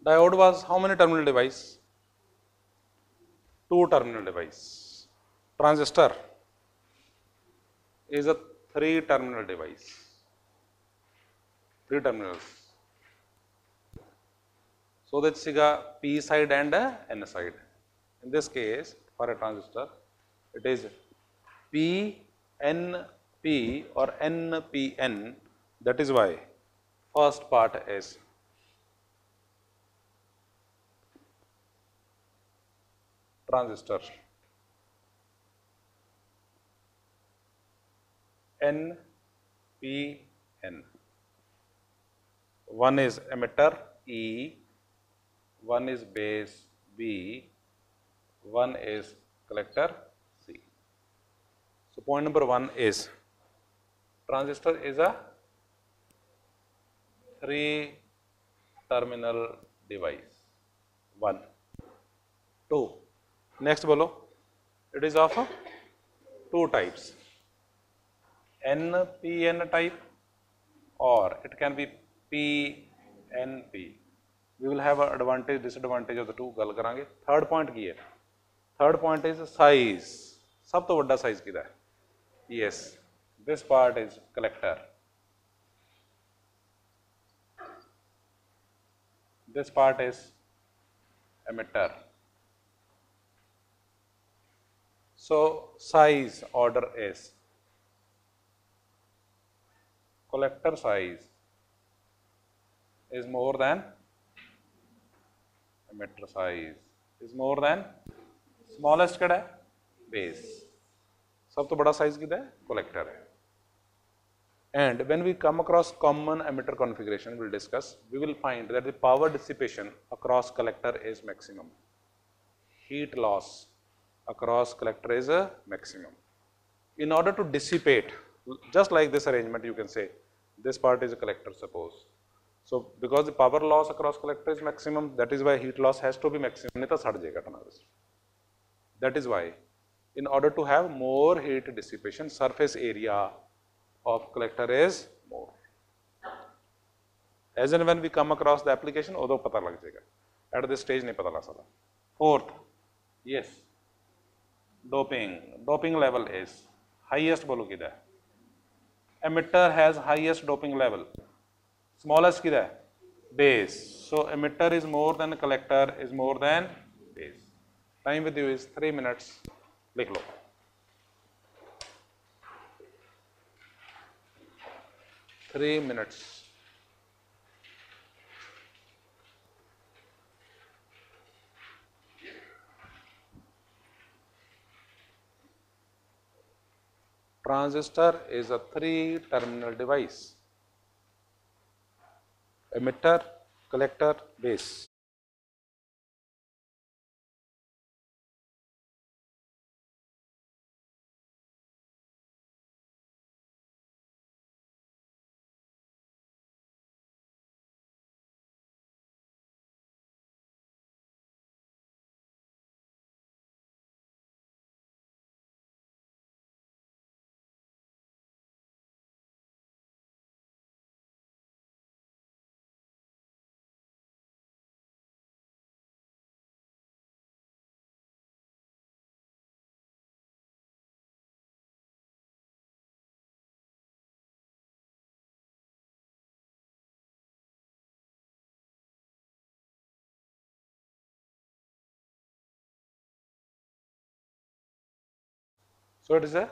Diode was how many terminal device? Two terminal device. Transistor is a three terminal device. Three terminals. So that's P side and N side. In this case, for a transistor, it is PNP or NPN. That is why first part is transistor. NPN. One is emitter E, one is base B, one is collector C. So point number one is transistor is a three terminal device. One. Two. Next below, it is of two types. NPN type or it can be PNP. We will have advantage, disadvantage of the two गल करांगे. Third point की है? Third point is size. सब तो बड़ा size किधर है? Yes, this part is collector. This part is emitter. So size order is collector size is more than emitter size is more than smallest केड़ा है? Base. सब तो बड़ा size किधर है? Collector है. And when we come across common emitter configuration, we'll discuss, we will find that the power dissipation across collector is maximum. Heat loss across collector is a maximum. In order to dissipate, just like this arrangement, you can say, this part is a collector, suppose. So, because the power loss across collector is maximum, that is why heat loss has to be maximum. नहीं तो सड़ जाएगा transistor. That is why, in order to have more heat dissipation, surface area of collector is more. As and when we come across the application, उदो पता लग जाएगा. At this stage नहीं पता लग सकता. Fourth, yes, doping. Doping level is highest बोलो किधर है? Emitter has highest doping level. Smallest किधर है? Base. So emitter is more than collector is more than base. Time with you is 3 minutes. लिख लो. Three minutes. Transistor is a three terminal device. Emitter, collector, base. So it is a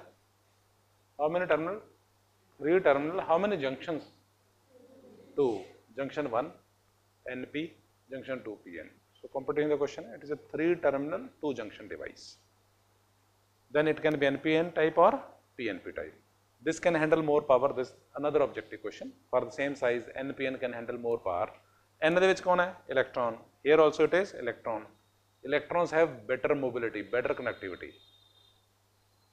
how many terminal? Three terminal. How many junctions? Two. Junction 1 NP, junction 2 PN. So completing the question, it is a three terminal two junction device. Then it can be NPN type or PNP type. This can handle more power. This another objective question. For the same size, NPN can handle more power. N ਦੇ ਵਿੱਚ कौन है? Electron. Here also it is electron. Electrons have better mobility, better connectivity.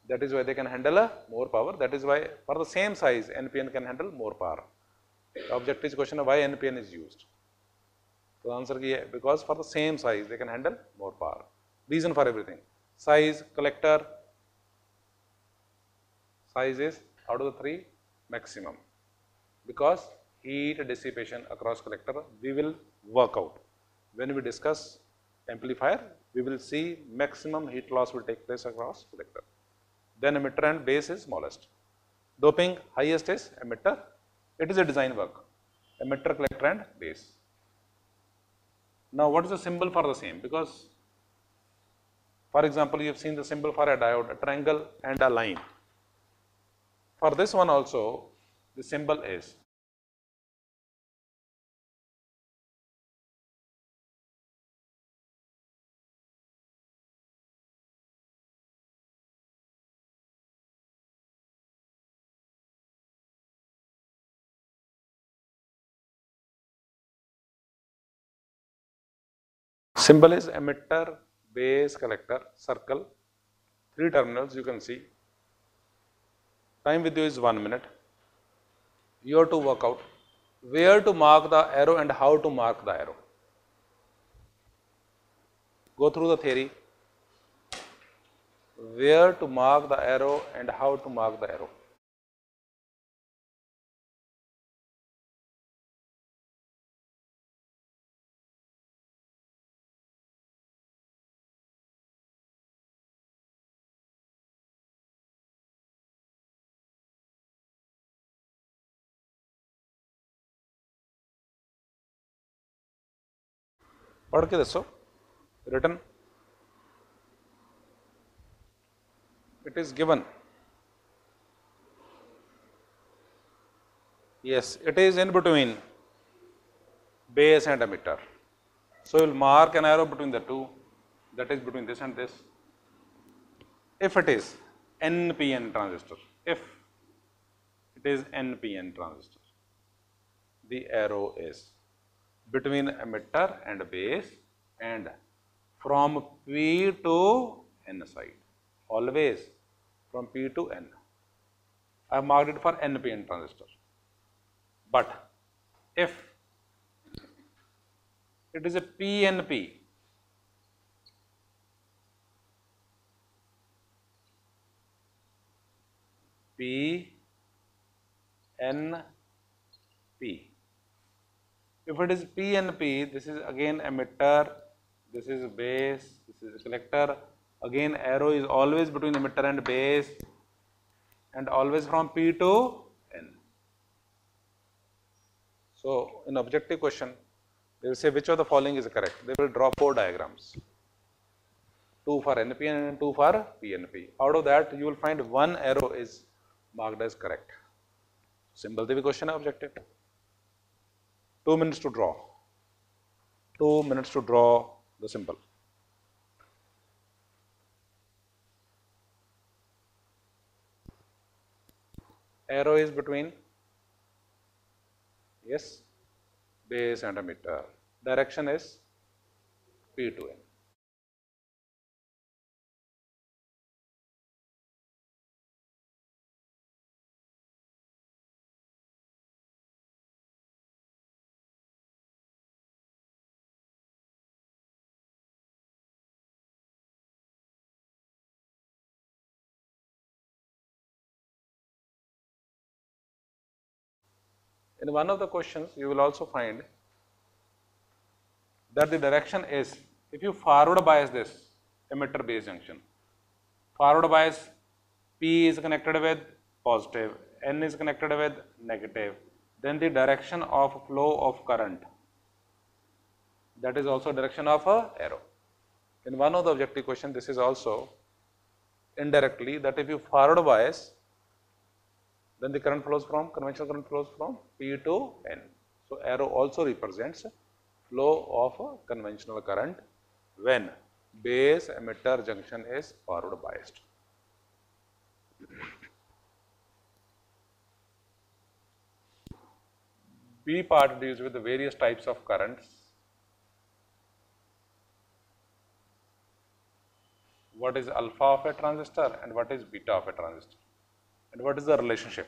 That is why they can handle more power. That is why for the same size, NPN can handle more power. The objective question of why NPN is used. So the answer is because for the same size, they can handle more power. Reason for everything. Size, collector, size is out of the three maximum. Because heat dissipation across collector, we will work out. when we discuss amplifier, we will see maximum heat loss will take place across collector. Then emitter and base is smallest. Doping highest is emitter. It is a design work. Emitter, collector and base. Now what is the symbol for the same? Because for example, you have seen the symbol for a diode, a triangle and a line. For this one also, the symbol is symbol is emitter, base, collector, circle, 3 terminals you can see. Time with you is 1 minute. You have to work out where to mark the arrow and how to mark the arrow. Go through the theory, where to mark the arrow and how to mark the arrow. पढ़ के दसो written. It is given. Yes, it is in between base and emitter. So you will mark an arrow between the two, that is between this and this. If it is NPN transistor, if it is NPN transistor, the arrow is between emitter and base and from P to N side, always from P to N. I have marked it for NPN transistor. But if it is a PNP, PNP, if it is PNP, this is again emitter, this is base, this is collector. Again, arrow is always between emitter and base and always from P to N. So, in objective question, they will say which of the following is correct. They will draw 4 diagrams, 2 for NPN and 2 for PNP. Out of that, you will find one arrow is marked as correct. Symbol the question objective. 2 minutes to draw. 2 minutes to draw the symbol. Arrow is between, yes, base and emitter. Direction is P to N. In one of the questions, you will also find that the direction is, if you forward bias this emitter base junction, forward bias P is connected with positive, N is connected with negative, then the direction of flow of current, that is also direction of a arrow. In one of the objective question, this is also indirectly, that if you forward bias, then the current flows from, conventional current flows from P to N. So, arrow also represents flow of a conventional current when base emitter junction is forward biased. B part deals with the various types of currents. What is alpha of a transistor and what is beta of a transistor, and what is the relationship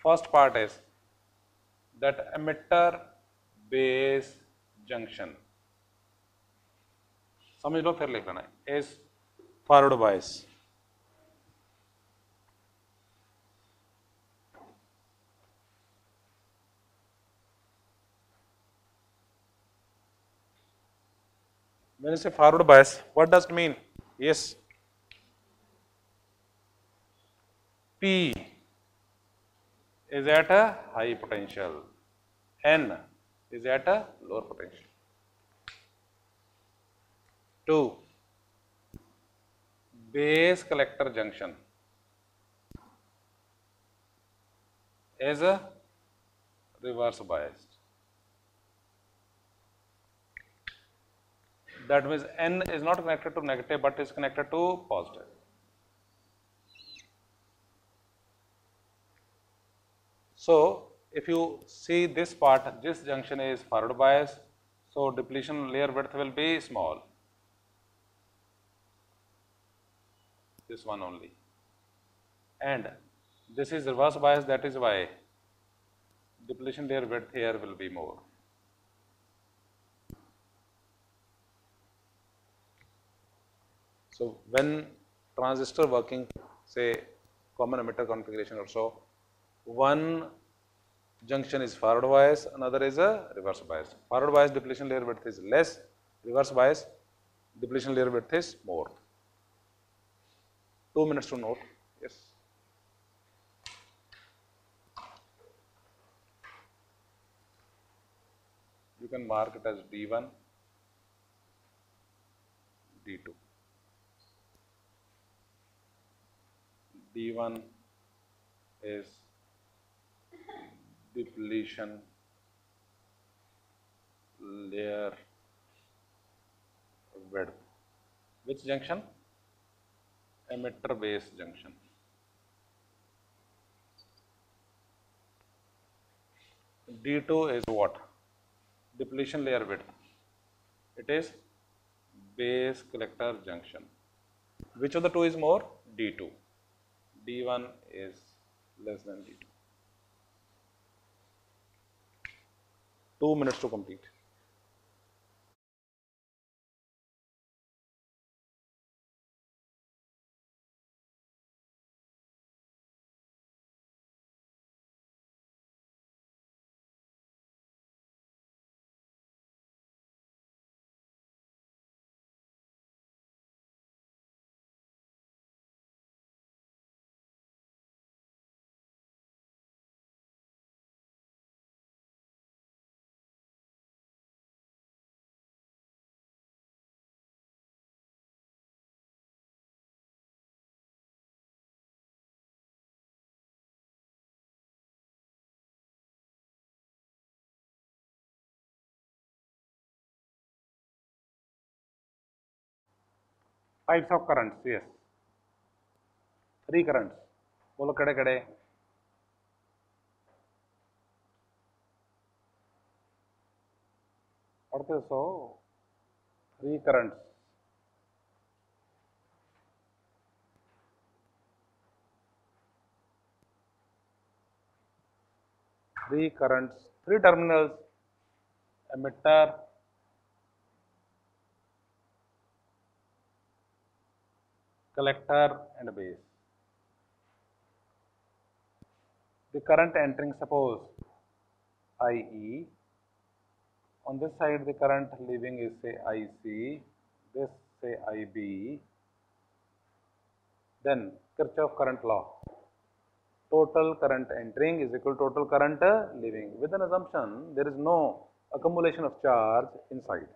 first part is that emitter base junction, समझ लो फिर लिख लेना is forward bias. When you say forward bias, what does it mean? Yes, P is at a high potential, N is at a lower potential. 2. Base collector junction is a reverse biased. That means N is not connected to negative but is connected to positive. So if you see this part, this junction is forward bias, so depletion layer width will be small, this one only, and this is reverse bias, that is why depletion layer width here will be more. So when transistor working, say common emitter configuration or so, one junction is forward bias, another is a reverse bias. Forward bias depletion layer width is less, reverse bias depletion layer width is more. 2 minutes to note. Yes. You can mark it as D1, D2. D1 is depletion layer width. Which junction? Emitter base junction. D2 is what? Depletion layer width. It is base collector junction. Which of the two is more? D2. D1 is less than D2. 2 minutes to complete. Types of currents, yes. 3 currents. Bolo kade kade. Okay, so 3 currents. 3 currents, 3 terminals, emitter, collector and base. The current entering, suppose IE, on this side the current leaving is say IC, this say IB, then Kirchhoff current law, total current entering is equal to total current leaving, with an assumption there is no accumulation of charge inside.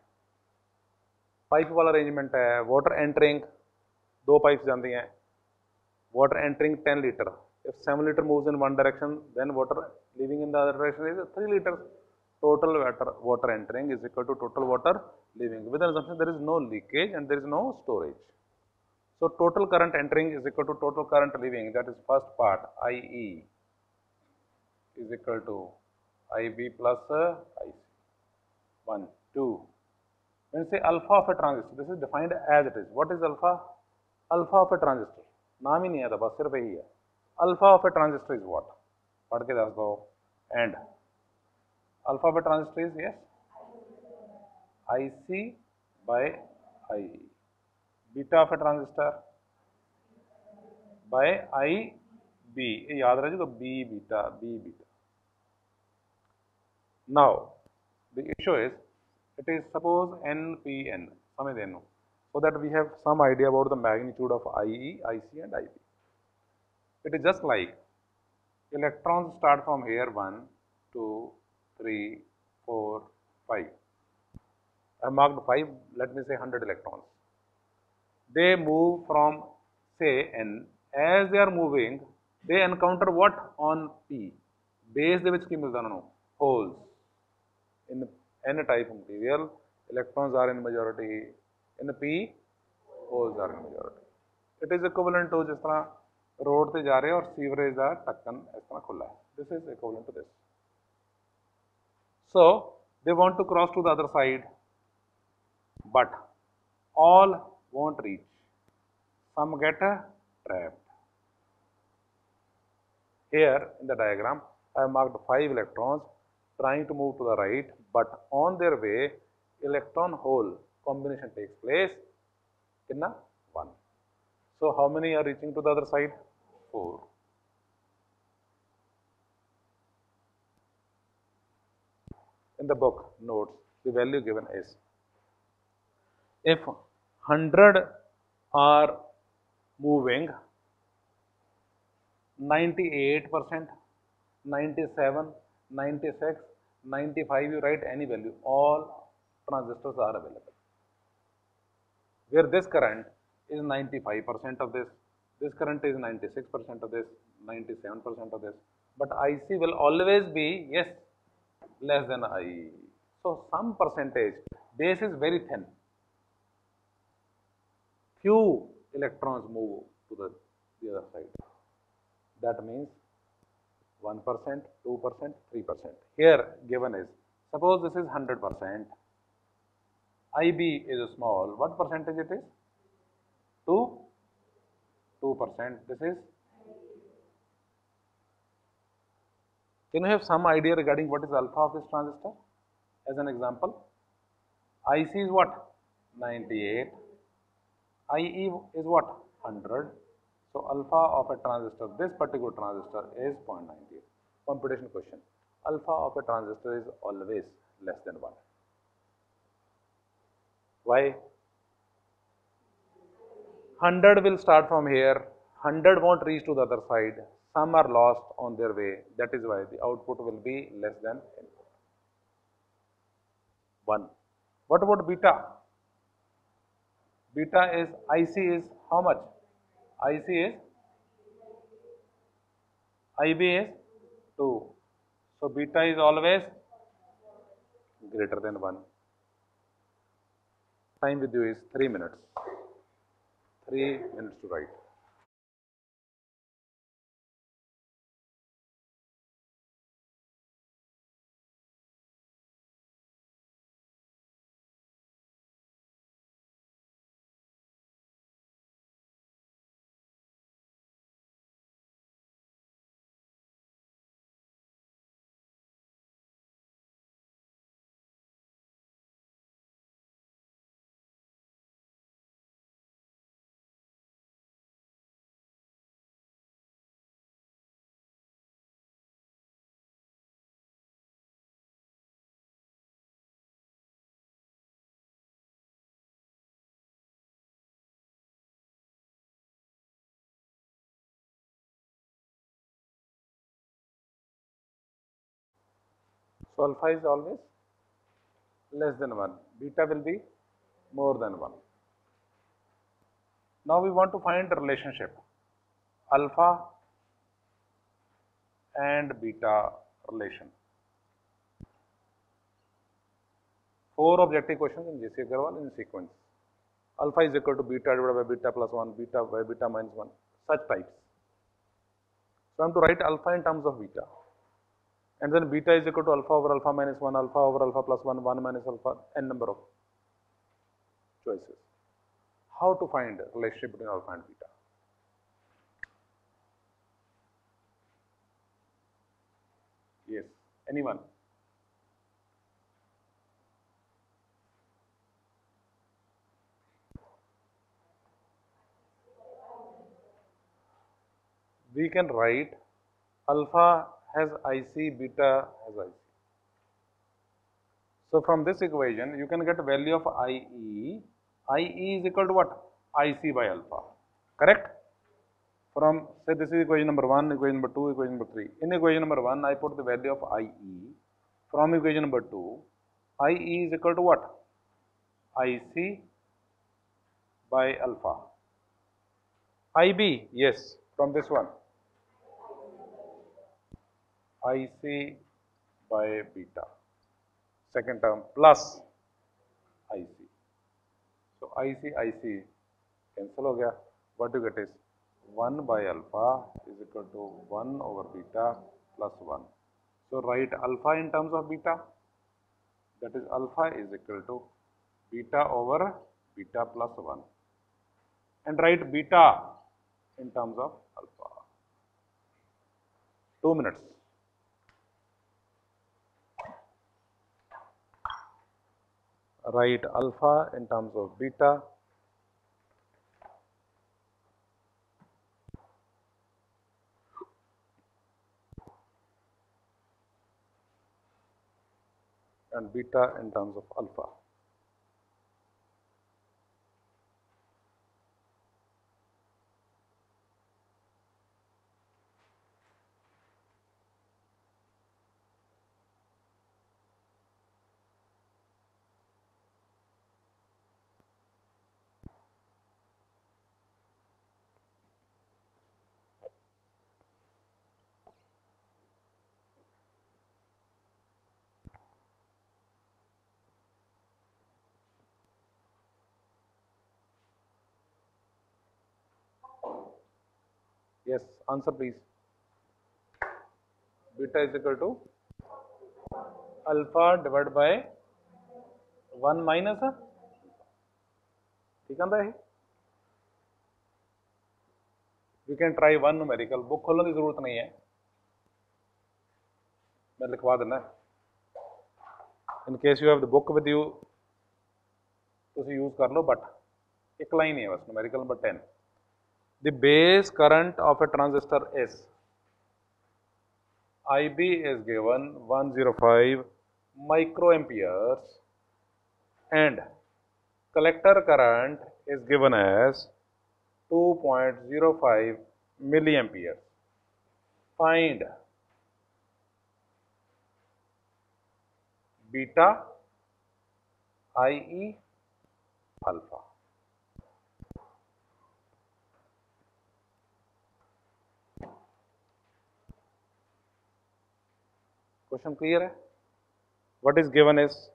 Pipe वाला arrangement है, water entering, 2 pipes जाती हैं, water entering 10 liter. If 7 liter moves in one direction, then water leaving in the other direction is 3 liters. Total water entering is equal to total water leaving. With an assumption there is no leakage and there is no storage. So total current entering is equal to total current leaving. That is first part, IE is equal to IB plus IC. 1, 2. When you say alpha of a transistor, this is defined as it is. What is alpha? Alpha of a transistor. नाम ही नहीं आता, बस सिर्फ यही है. Alpha of a transistor is what? पढ़ के दस दो। And alpha of A transistor is yes IC by IE, beta of A transistor by IB, ये याद रखिएगा B beta B beta. Now the issue is it is suppose NPN, समझ देनो, so that we have some idea about the magnitude of IE, IC and IB. It is just like electrons start from here 1, 2, 3, 4, 5. I marked 5, let me say 100 electrons. They move from say N. As they are moving, they encounter what on P? Base ਦੇ ਵਿੱਚ ਕੀ ਮਿਲਦਾ ਉਹਨਾਂ ਨੂੰ? Holes. In N type material, electrons are in majority. In P, holes are in majority. It is equivalent to जिस तरह road ਤੇ ਜਾ ਰਹੇ और सीवरेज ਦਾ ढक्कन इस तरह खुला है. This is equivalent to this. So they want to cross to the other side, but all won't reach. Some get trapped. Here in the diagram, I have marked 5 electrons trying to move to the right, but on their way, electron hole combination takes place. Kinna? 1. So how many are reaching to the other side? 4. In the book notes, the value given is, if 100 are moving, 98%, 97, 96, 95, you write any value, all transistors are available. Where this current is 95% of this current is 96% of this, 97% of this, but IC will always be, yes, less than IE. So some percentage, base is very thin. Few electrons move to the other side. That means 1%, 2%, 3%. Here given is, suppose this is 100%. IB is small. What percentage it is? 2%. This is. Can you have some idea regarding what is alpha of this transistor? As an example, IC is what? 98. IE is what? 100. So alpha of a transistor, this particular transistor is 0.98. Computation question. Alpha of a transistor is always less than 1. Why? 100 will start from here, 100 won't reach to the other side, some are lost on their way, that is why the output will be less than input. 1. What about beta? Beta is, IC is how much? IC is, IB is 2. So beta is always greater than 1. Time with you is 3 minutes. 3 minutes to write. So alpha is always less than 1, beta will be more than 1. Now we want to find the relationship, alpha and beta relation. 4 objective questions in GC Agarwal in sequence. Alpha is equal to beta divided by beta plus 1, beta by beta minus 1, such types. So I am to write alpha in terms of beta. And then beta is equal to alpha over alpha minus 1, alpha over alpha plus 1, 1 minus alpha, n number of choices. How to find the relationship between alpha and beta? Yes. Anyone? We can write alpha has IC, beta has IC. So from this equation, you can get value of IE. IE is equal to what? IC by alpha. Correct? From, say this is equation number 1, equation number 2, equation number 3. In equation number 1, I put the value of IE. From equation number 2, IE is equal to what? IC by alpha. IB, yes, from this one. IC by beta. Second term plus IC. So IC cancel हो गया. What you get is 1 by alpha is equal to 1 over beta plus 1. So write alpha in terms of beta. That is alpha is equal to beta over beta plus 1. And write beta in terms of alpha. 2 minutes. Write alpha in terms of beta. And beta in terms of alpha. Yes, answer please. Beta is equal to alpha divided by 1 minus. ठीक है है? We can try one numerical. Book खोलने की जरूरत नहीं है. मैं लिखवा देना. In case you have the book with you, तुसी use कर लो, but एक line ही है बस. Numerical number 10. The base current of a transistor is IB is given 105 microamperes and collector current is given as 2.05 milliamperes. Find beta, IE, alpha. Question clear है? What is given is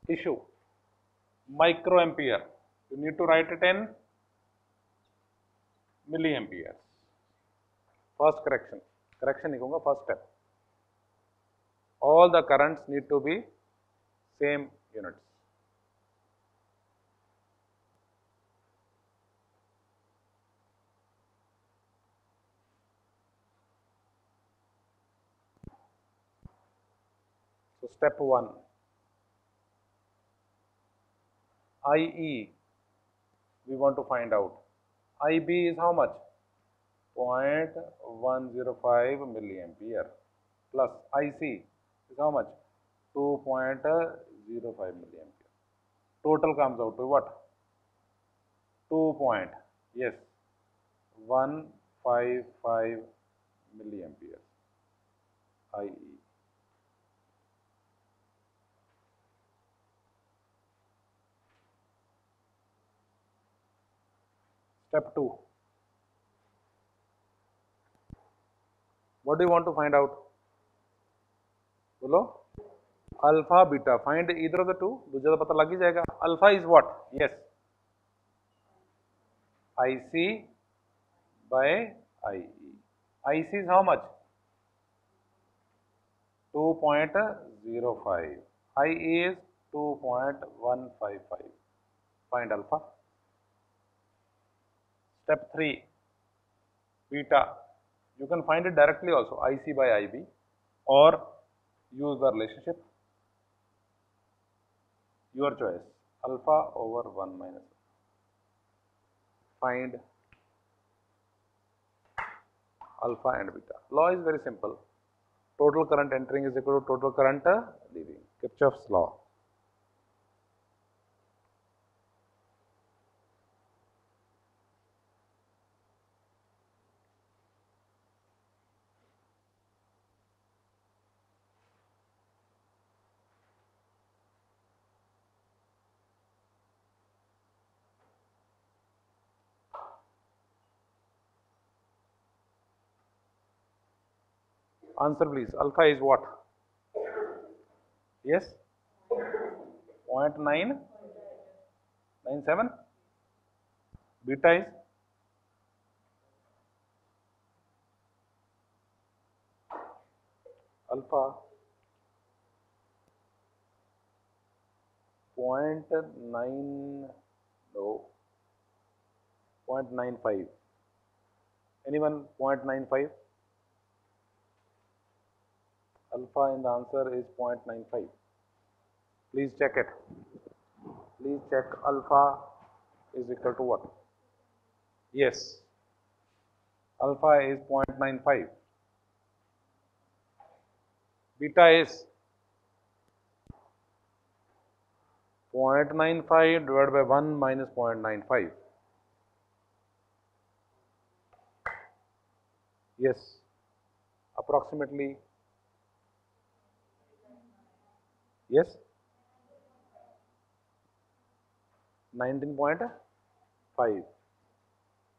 issue microampere. You need to write it in milliamperes. First correction. Correction नहीं कहूँगा, first step. All the currents need to be same units. So step 1. IE, we want to find out. IB is how much? 0.105 milliampere plus IC is how much? 2.05 milliampere. Total comes out to what? 155 milliampere IE. Step 2. What do you want to find out? Bolo? Alpha beta, find either of the two, दूसरा तो पता लग ही जाएगा. Alpha is what? Yes, IC by IE. IC is how much? 2.05. IE is 2.155. Find alpha. Step 3, beta. You can find it directly also, IC by IB, or use the relationship. Your choice. Alpha over 1 minus. Find alpha and beta. Law is very simple. Total current entering is equal to total current leaving. Kirchhoff's law. Answer please. Alpha is what? Yes? 0.997. Beta is? Alpha 0.9, no, 0.95. Anyone 0.95? Alpha in the answer is 0.95. Please check it. Please check alpha is equal to what? Yes. Alpha is 0.95. Beta is 0.95 divided by 1 minus 0.95. Yes. Approximately. Yes. 19.5.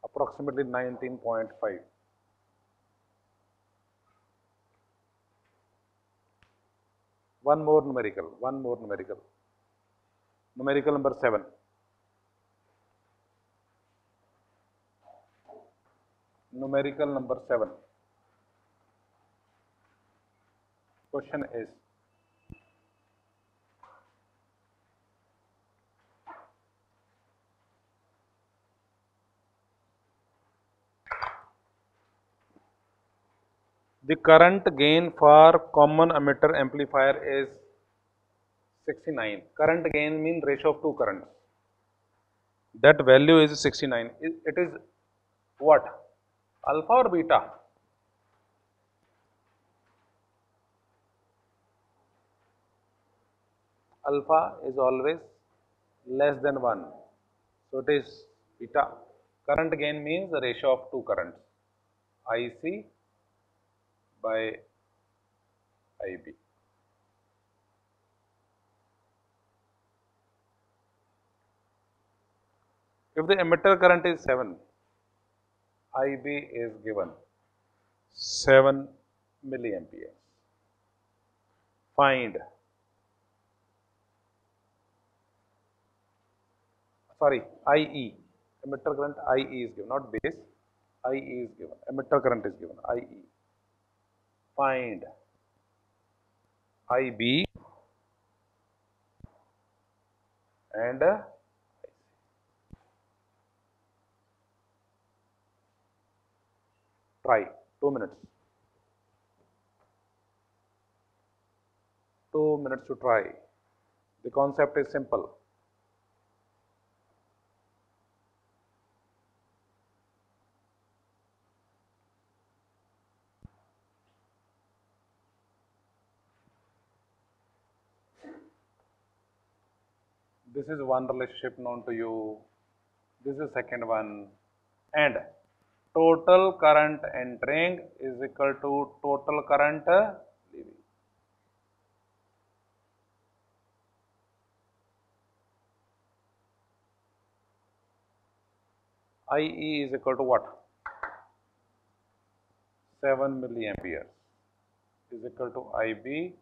Approximately 19.5. One more numerical. Numerical number 7. Numerical number 7. Question is, the current gain for common emitter amplifier is 69. Current gain means ratio of two currents. That value is 69. It is what? Alpha or beta? Alpha is always less than 1. So it is beta. Current gain means the ratio of two currents, IC by IB. If the emitter current is 7, IB is given 7 milliamperes. Find, IE, emitter current IE is given, not base, IE is given, emitter current is given, IE. Find IB and try. 2 minutes. 2 minutes to try. The concept is simple. This is one relationship known to you. This is second one. And total current entering is equal to total current leaving. IE is equal to what? 7 milliamperes is equal to IB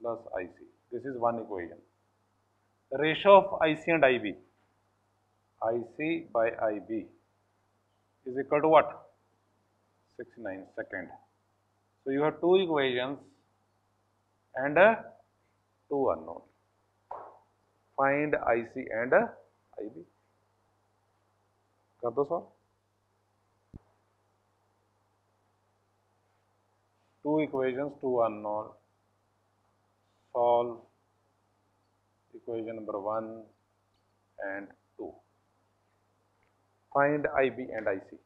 plus IC. This is one equation. The ratio of IC and IB, IC by IB is equal to what? 69 second. So you have two equations and two unknown. Find IC and IB. कर दो solve. Two equations, two unknown. Solve equation number 1 and 2. Find IB and IC.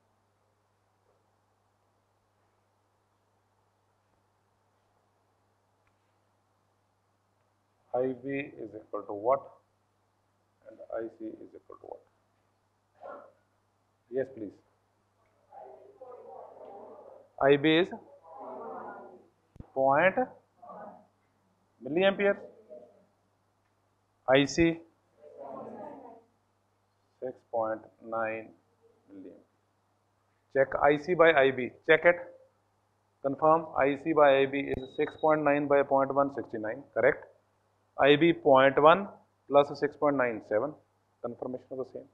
IB is equal to what and IC is equal to what? Yes, please. IB is 0.1 milliampere. IC 6.9 milliampere. Check IC by IB. Check it. Confirm. IC by IB is 6.9 by 0.1, 69. Correct. IB 0.1 plus 6.97. Confirmation of the same.